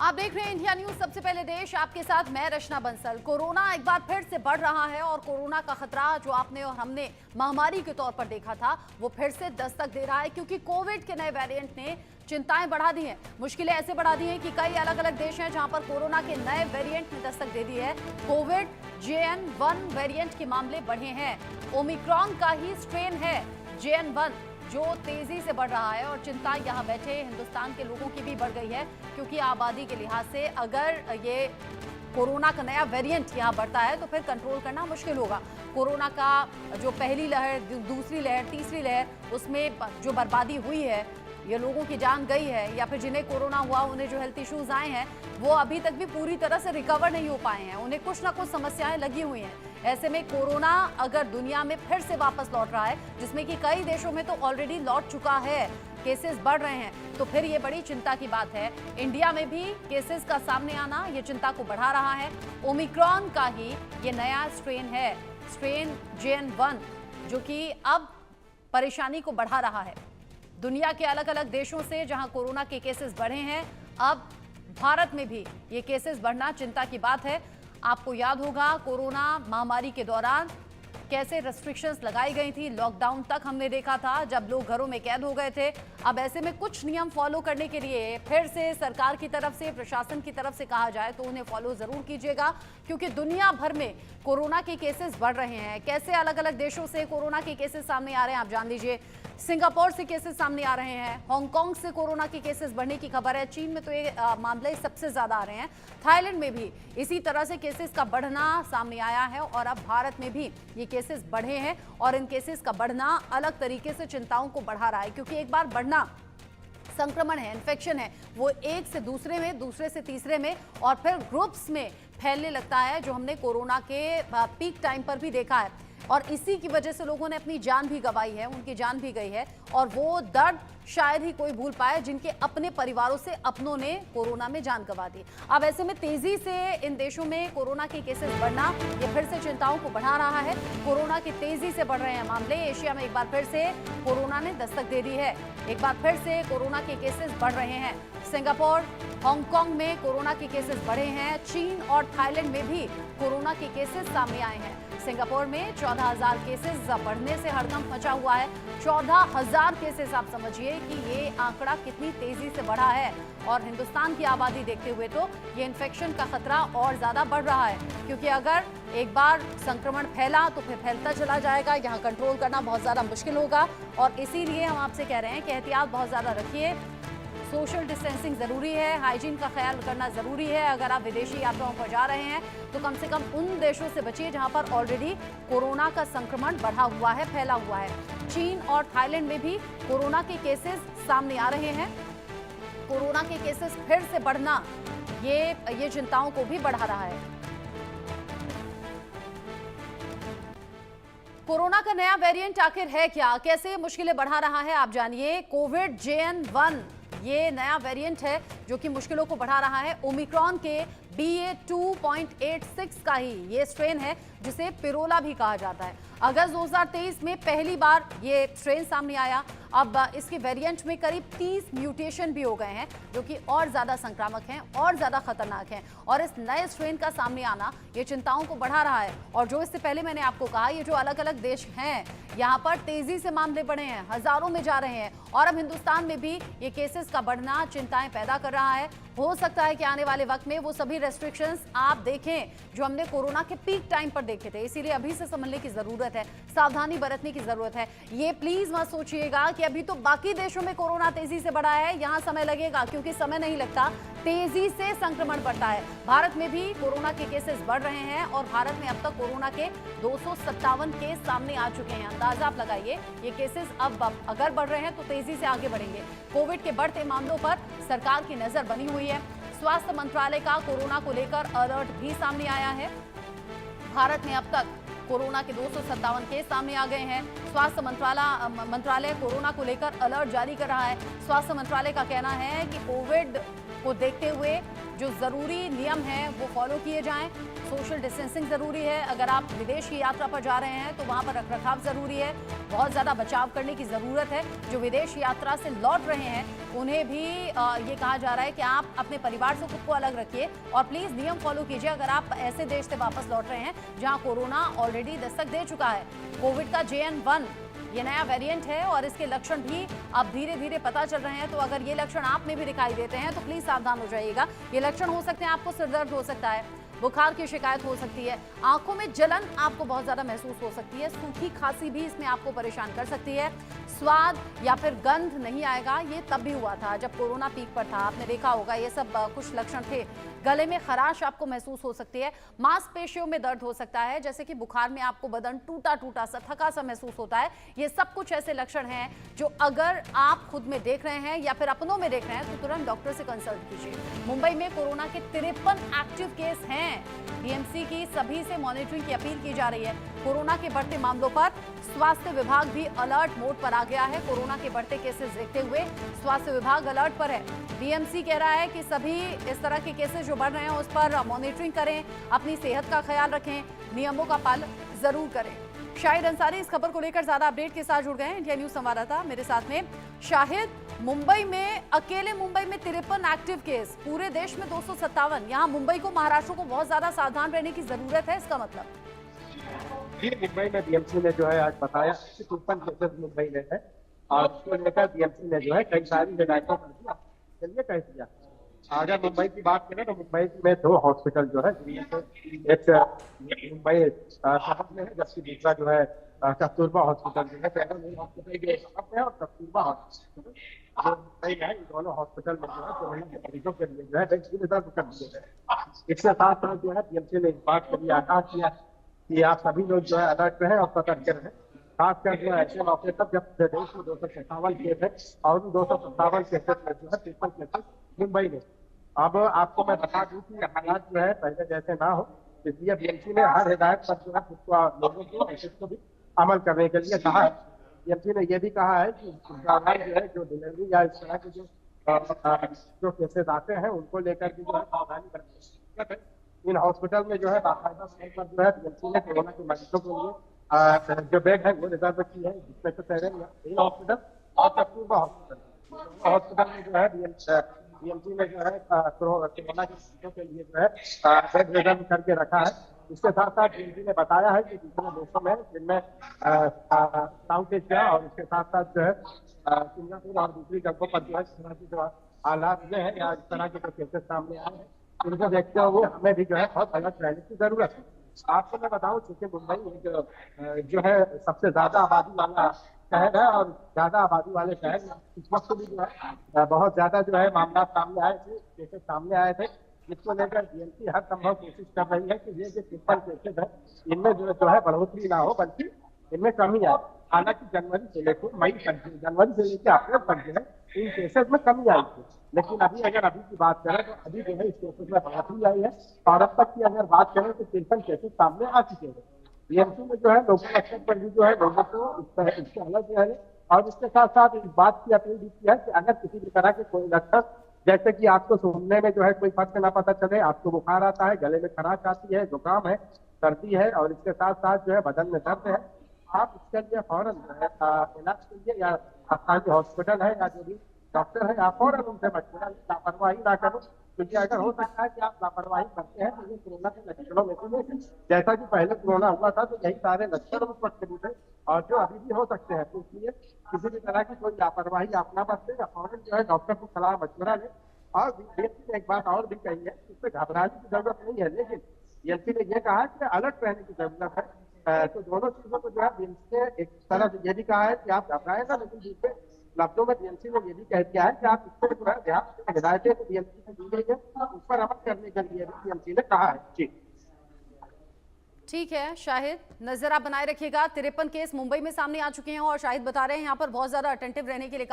आप देख रहे हैं इंडिया न्यूज। सबसे पहले देश, आपके साथ मैं रचना बंसल। कोरोना एक बार फिर से बढ़ रहा है और कोरोना का खतरा जो आपने और हमने महामारी के तौर पर देखा था वो फिर से दस्तक दे रहा है, क्योंकि कोविड के नए वेरिएंट ने चिंताएं बढ़ा दी हैं, मुश्किलें ऐसे बढ़ा दी हैं कि कई अलग अलग देश हैं जहां पर कोरोना के नए वेरिएंट ने दस्तक दे दी है। कोविड JN.1 वेरिएंट के मामले बढ़े हैं। ओमिक्रॉन का ही स्ट्रेन है JN.1 जो तेजी से बढ़ रहा है और चिंता यहां बैठे हिंदुस्तान के लोगों की भी बढ़ गई है, क्योंकि आबादी के लिहाज से अगर ये कोरोना का नया वेरिएंट यहां बढ़ता है तो फिर कंट्रोल करना मुश्किल होगा। कोरोना का जो पहली लहर, दूसरी लहर, तीसरी लहर, उसमें जो बर्बादी हुई है, ये लोगों की जान गई है, या फिर जिन्हें कोरोना हुआ उन्हें जो हेल्थ इश्यूज आए हैं वो अभी तक भी पूरी तरह से रिकवर नहीं हो पाए हैं, उन्हें कुछ ना कुछ समस्याएं लगी हुई हैं। ऐसे में कोरोना अगर दुनिया में फिर से वापस लौट रहा है, जिसमें कि कई देशों में तो ऑलरेडी लौट चुका है, केसेस बढ़ रहे हैं, तो फिर ये बड़ी चिंता की बात है। इंडिया में भी केसेस का सामने आना ये चिंता को बढ़ा रहा है। ओमिक्रॉन का ही ये नया स्ट्रेन है, स्ट्रेन JN.1, जो कि अब परेशानी को बढ़ा रहा है। दुनिया के अलग अलग देशों से जहां कोरोना के केसेस बढ़े हैं, अब भारत में भी ये केसेस बढ़ना चिंता की बात है। आपको याद होगा कोरोना महामारी के दौरान कैसे रेस्ट्रिक्शंस लगाई गई थी, लॉकडाउन तक हमने देखा था जब लोग घरों में कैद हो गए थे। अब ऐसे में कुछ नियम फॉलो करने के लिए फिर से सरकार की तरफ से, प्रशासन की तरफ से कहा जाए तो उन्हें फॉलो जरूर कीजिएगा, क्योंकि दुनिया भर में कोरोना के केसेस बढ़ रहे हैं। कैसे अलग अलग देशों से कोरोना के केसेस सामने आ रहे हैं आप जान लीजिए। सिंगापुर से केसेस सामने आ रहे हैं, हांगकांग से कोरोना के केसेस बढ़ने की खबर है, चीन में तो ये मामले सबसे ज्यादा आ रहे हैं, थाईलैंड में भी इसी तरह से केसेस का बढ़ना सामने आया है और अब भारत में भी ये केसेस बढ़े हैं और इन केसेस का बढ़ना अलग तरीके से चिंताओं को बढ़ा रहा है, क्योंकि एक बार बढ़ना संक्रमण है, इन्फेक्शन है, वो एक से दूसरे में, दूसरे से तीसरे में और फिर ग्रुप्स में फैलने लगता है, जो हमने कोरोना के पीक टाइम पर भी देखा है। और इसी की वजह से लोगों ने अपनी जान भी गंवाई है, उनकी जान भी गई है, और वो दर्द शायद ही कोई भूल पाए जिनके अपने परिवारों से अपनों ने कोरोना में जान गंवा दी। अब ऐसे में तेजी से इन देशों में कोरोना के केसेस बढ़ना ये फिर से चिंताओं को बढ़ा रहा है। कोरोना के तेजी से बढ़ रहे हैं मामले। एशिया में एक बार फिर से कोरोना ने दस्तक दे दी है, एक बार फिर से कोरोना के केसेस बढ़ रहे हैं। सिंगापुर, हांगकांग में कोरोना के केसेस बढ़े हैं। चीन और थाईलैंड में भी कोरोना के केसेस सामने आए हैं। सिंगापुर में 14,000 केसेस बढ़ने से हड़कंप मचा हुआ है। 14,000 केसेस, आप समझिए कि ये आंकड़ा कितनी तेजी से बढ़ा है, और हिंदुस्तान की आबादी देखते हुए तो ये इन्फेक्शन का खतरा और ज्यादा बढ़ रहा है, क्योंकि अगर एक बार संक्रमण फैला तो फिर फैलता चला जाएगा, यहाँ कंट्रोल करना बहुत ज्यादा मुश्किल होगा। और इसीलिए हम आपसे कह रहे हैं कि एहतियात बहुत ज्यादा रखिए, सोशल डिस्टेंसिंग जरूरी है, हाइजीन का ख्याल करना जरूरी है। अगर आप विदेशी यात्राओं पर जा रहे हैं तो कम से कम उन देशों से बचिए जहां पर ऑलरेडी कोरोना का संक्रमण बढ़ा हुआ है, फैला हुआ है। चीन और थाईलैंड में भी कोरोना के केसेस सामने आ रहे हैं। कोरोना के केसेस फिर से बढ़ना ये चिंताओं को भी बढ़ा रहा है। कोरोना का नया वेरिएंट आखिर है क्या, कैसे मुश्किलें बढ़ा रहा है, आप जानिए। कोविड JN.1 ये नया वेरिएंट है जो कि मुश्किलों को बढ़ा रहा है। ओमिक्रॉन के BA.2.86 का ही ये स्ट्रेन है, जिसे पिरोला भी कहा जाता है। अगस्त 2023 में पहली बार ये स्ट्रेन सामने आया। अब इसके वेरिएंट में करीब 30 म्यूटेशन भी हो गए हैं, जो कि और ज्यादा संक्रामक हैं और ज्यादा खतरनाक हैं। और इस नए स्ट्रेन का सामने आना ये चिंताओं को बढ़ा रहा है। और जो इससे पहले मैंने आपको कहा, ये जो अलग अलग देश हैं यहाँ पर तेजी से मामले बढ़े हैं, हजारों में जा रहे हैं, और अब हिंदुस्तान में भी ये केसेस का बढ़ना चिंताएं पैदा कर रहा है। हो सकता है कि आने वाले वक्त में वो सभी रेस्ट्रिक्शंस आप देखें जो हमने कोरोना के पीक टाइम पर देखे थे। इसीलिए अभी से समझने की जरूरत है, सावधानी बरतने की जरूरत है। ये प्लीज मत सोचिएगा कि अभी तो बाकी देशों में कोरोना तेजी से बढ़ा है, यहां समय लगेगा, क्योंकि समय नहीं लगता, तेजी से संक्रमण बढ़ता है। भारत में भी कोरोना के केसेस बढ़ रहे हैं और भारत में अब तक कोरोना के 257 केस सामने आ चुके हैं। अंदाजा आप लगाइए, ये केसेस अब अगर बढ़ रहे हैं तो तेजी से आगे बढ़ेंगे। कोविड के बढ़ते मामलों पर सरकार की नजर बनी हुई है। स्वास्थ्य मंत्रालय का कोरोना को लेकर अलर्ट भी सामने आया है। भारत में अब तक कोरोना के 257 केस सामने आ गए हैं। स्वास्थ्य मंत्रालय कोरोना को लेकर अलर्ट जारी कर रहा है। स्वास्थ्य मंत्रालय का कहना है कि कोविड को देखते हुए जो ज़रूरी नियम हैं वो फॉलो किए जाएं। सोशल डिस्टेंसिंग ज़रूरी है। अगर आप विदेश की यात्रा पर जा रहे हैं तो वहाँ पर रखरखाव ज़रूरी है। बहुत ज़्यादा बचाव करने की ज़रूरत है। जो विदेश यात्रा से लौट रहे हैं उन्हें भी ये कहा जा रहा है कि आप अपने परिवार से खुद को अलग रखिए और प्लीज़ नियम फॉलो कीजिए अगर आप ऐसे देश से वापस लौट रहे हैं जहाँ कोरोना ऑलरेडी दस्तक दे चुका है। कोविड का JN.1 ये नया वेरिएंट है और इसके लक्षण भी अब धीरे धीरे पता चल रहे हैं। तो अगर ये लक्षण आप में भी दिखाई देते हैं तो प्लीज सावधान हो जाइएगा। ये लक्षण हो सकते हैं, आपको सिरदर्द हो सकता है, बुखार की शिकायत हो सकती है, आंखों में जलन आपको बहुत ज्यादा महसूस हो सकती है, सूखी खांसी भी इसमें आपको परेशान कर सकती है, स्वाद या फिर गंध नहीं आएगा। ये तब भी हुआ था जब कोरोना पीक पर था, आपने देखा होगा ये सब कुछ लक्षण थे। गले में खराश आपको महसूस हो सकती है, मांसपेशियों में दर्द हो सकता है, जैसे कि बुखार में आपको बदन टूटा टूटा सा थका सा महसूस होता है। ये सब कुछ ऐसे लक्षण हैं जो अगर आप खुद में देख रहे हैं या फिर अपनों में देख रहे हैं तो तुरंत डॉक्टर से कंसल्ट कीजिए। मुंबई में कोरोना के 53 एक्टिव केस हैं। BMC की सभी से मॉनिटरिंग की अपील की जा रही है। कोरोना के बढ़ते मामलों पर स्वास्थ्य विभाग भी अलर्ट मोड पर आ गया है। कोरोना के बढ़ते केसेस देखते हुए स्वास्थ्य विभाग अलर्ट पर है। BMC कह रहा है कि सभी इस तरह के केसेस जो बढ़ रहे हैं उस पर मॉनिटरिंग करें, अपनी सेहत का ख्याल रखें, नियमों का पालन जरूर करें। शाहिद अंसारी इस खबर को लेकर ज्यादा अपडेट के साथ जुड़ गए हैं। इंडिया न्यूज संवाददाता मेरे साथ में। शाहिद, मुंबई में अकेले मुंबई में 53 एक्टिव केस, पूरे देश में 257। यहाँ मुंबई को, महाराष्ट्र को बहुत ज्यादा सावधान रहने की जरूरत है, इसका मतलब? जी, मुंबई में BMC ने जो है आज बताया कि 53 केसेस मुंबई में है और उसको लेकर BMC ने जो है कई सारी हिदायतों कर दिया, चलिए कह दिया। अगर मुंबई की बात करें तो मुंबई में 2 हॉस्पिटल जो है, एक मुंबई शहर में है जबकि दूसरा जो है कस्तूरबा हॉस्पिटल जो है, पहला मेन हॉस्पिटल जो शहर में है और कस्तूरबा हॉस्पिटल जो मुंबई में है। इन दोनों हॉस्पिटल में जो है कोरोना के मरीजों के लिए जो है बेड की रिजर्व कर दिए गए। इसके साथ साथ जो है BMC ने इस बात के लिए आगाह किया कि आप सभी लोग जो है अलर्ट रहें और सतर्क रहें, खासकर जो है ऐसे मौके पर जब प्रदेश में 257 केस है और उन 257 केसेस में जो है 53 केसेस मुंबई में। अब आपको मैं बता दूं कि हालात जो है पहले जैसे ना हो, इसलिए BMC ने हर हिदायत पर जो है खुद को लोगों को को भी अमल करने के लिए कहा है। BMC ने यह भी कहा है कि जो है जो डिलीवरी या इस तरह के जो केसेस आते हैं उनको लेकर भी जो है सावधानी बरतनी। इन हॉस्पिटल में जो है बाकायदा तौर पर जो है BMC ने कोरोना के मरीजों के लिए जो बेड है वो रिजर्व की है, जिसमें से पहले हॉस्पिटल और कस्तूरबा हॉस्पिटल में जो है BMC ने जो है कोरोना के मरीजों के लिए जो है बेड रिजर्व करके रखा है। इसके साथ साथ BMC ने बताया है कि दूसरे देशों में जिनमें साउथ एशिया और इसके साथ साथ जो है सिंगापुर और दूसरी जगहों पर जो है इस तरह की जो हालात में है या इस तरह के जो केसेस सामने आए हैं उनको देखते हुए हमें भी जो है बहुत अलर्ट रहने की जरूरत है। आपको मैं बताऊं, चूंकि मुंबई जो है सबसे ज्यादा आबादी वाला शहर है और ज्यादा आबादी वाले शहर में इस वक्त भी जो है बहुत ज्यादा जो है मामला सामने आए थे, केसेस सामने आए थे, जिसको लेकर BMC हर संभव कोशिश कर रही है कि ये जो 53 केसेस है इनमें जो है बढ़ोतरी ना हो बल्कि इनमें कमी आए। हालांकि जनवरी से लेकर अप्रैल तक जो है इन केसेस में कमी आई थी, लेकिन अभी की बात करें तो अभी जो है इस केसेस में बढ़ोतरी आई है और अब तक की अगर बात करें तो 53 केसेस सामने आ चुके हैं। BMC में जो है लोकल स्तर पर भी जो है लोगों को इससे अलग रहने और इसके साथ साथ इस बात की अपील भी की है कि अगर किसी भी तरह के कोई लक्षण, जैसे कि आपको सुनने में जो है कोई फर्क ना पता चले, आपको बुखार आता है, गले में खराश आती है, जुकाम है, सर्दी है और इसके साथ साथ जो है बदन में दर्द है, आप इसके लिए फौरन जो है इलाज के लिए या स्थानीय हॉस्पिटल है या जो भी डॉक्टर है आप फौरन उनसे मशवरा, लापरवाही ना करो, क्योंकि अगर हो सकता है कि आप लापरवाही करते हैं तो ये कोरोना के लक्षणों में से नहीं। जैसा कि पहले कोरोना हुआ था तो यही सारे लक्षण उस वक्त भी थे और जो अभी भी हो सकते हैं, तो इसलिए किसी भी तरह की कोई लापरवाही आप ना बरतें या फौरन जो है डॉक्टर को सलाह मशवरा लें। और BMC ने एक बात और भी कही है, इससे घबराने की जरूरत नहीं है, लेकिन BMC ने यह कहा कि अलर्ट रहने की जरूरत है। तो दोनों चीजों को जो है BMC ने एक तरह से ये भी कहा है कि आप घबराएं ना, लेकिन दूसरे लफ्जों में BMC ने ये भी कह दिया है कि आप इस पर जो है ध्यान, हिदायतें तो BMC से दी गई है, उस पर अमल करने के लिए भी BMC ने कहा है। जी ठीक है शाहिद, नजर आप बनाए रखिएगा। 53 केस मुंबई में सामने आ चुके हैं और शाहिद बता रहे हैं यहाँ पर बहुत ज्यादा अटेंटिव रहने के लिए